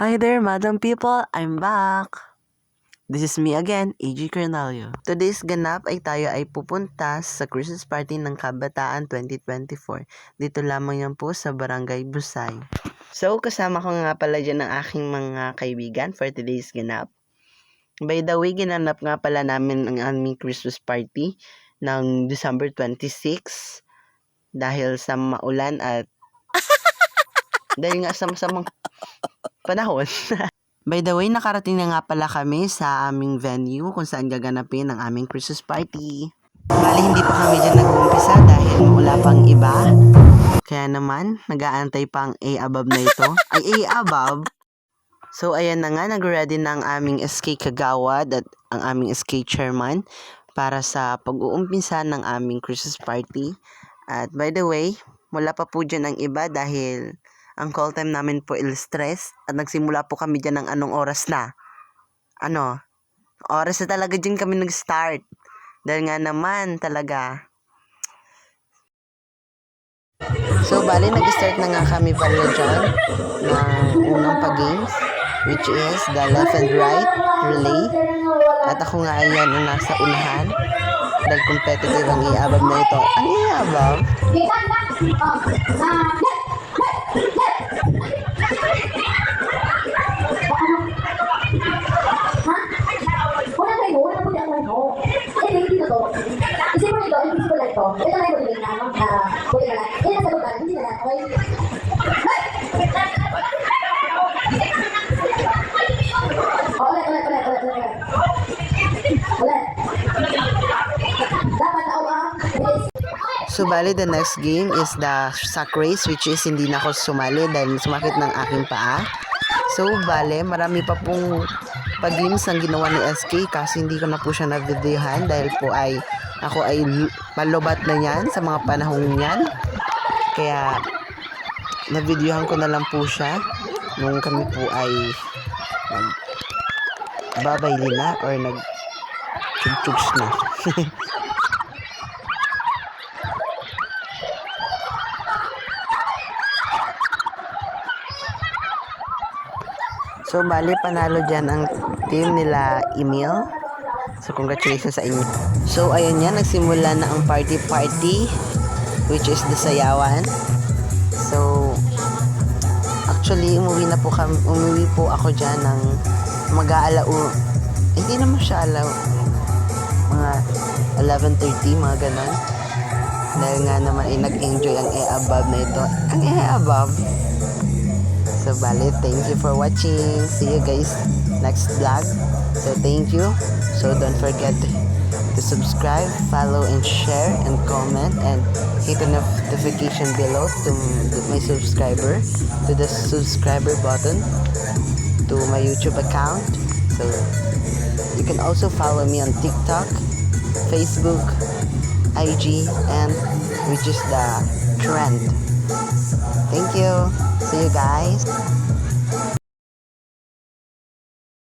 Hi there, Madam People! I'm back! This is me again, AG Cornelio. Today's ganap ay tayo ay pupunta sa Christmas Party ng Kabataan 2024. Dito lamang yan po sa Barangay Busay. So, kasama ko nga pala dyan ang aking mga kaibigan for today's ganap. By the way, ginanap nga pala namin ang aming Christmas Party ng December 26 dahil sa maulan at dahil nga sa masamang panahon. By the way, nakarating na nga pala kami sa aming venue kung saan gaganapin ang aming Christmas party. Bali, hindi pa kami dyan nag-uumpisa dahil wala pang iba. Kaya naman, nag-aantay pa ang A above na ito. Ay, A above. So, ayan na nga, nag-ready na ang aming SK Kagawad at ang aming SK Chairman para sa pag-uumpisa ng aming Christmas party. At by the way, wala pa po dyan ang iba dahil ang call time namin po il-stress at nagsimula po kami dyan ng anong oras na. Oras na talaga dyan kami nag-start. Dahil nga naman talaga. So, bali, nag-start na nga kami pala dyan ng unang pag-games, which is the left and right relay. At ako nga ayan ang nasa unahan. Dahil competitive ang iabab na ito. Ang iabab? So, bali, the next game is the sack race, which is hindi na ako sumali dahil sumakit ng aking paa. So, bali, marami pa pong pag-games ang ginawa ni SK kasi hindi ko na po siya na-videohan dahil po ay ako ay malubat na yan sa mga panahon yan. Kaya, na-videohan ko na lang po siya nung kami po ay nagbabayli na or nag-chugs na. So, bali, panalo dyan ang team nila Emil. So, congratulations sa inyo. So, ayun yan. Nagsimula na ang party, which is the sayawan. So, actually, umuwi po ako dyan ng hindi naman siya mga 11:30, mga ganon. Dahil nga naman ay nag-enjoy ang above na ito. Ang above. So, bali, thank you for watching. See you guys next vlog. So, thank you. So, don't forget to subscribe, follow, and share, and comment, and hit the notification below to my subscriber, to the subscriber button, to my YouTube account. So, you can also follow me on TikTok, Facebook, IG, and which is the trend. Thank you. See you guys.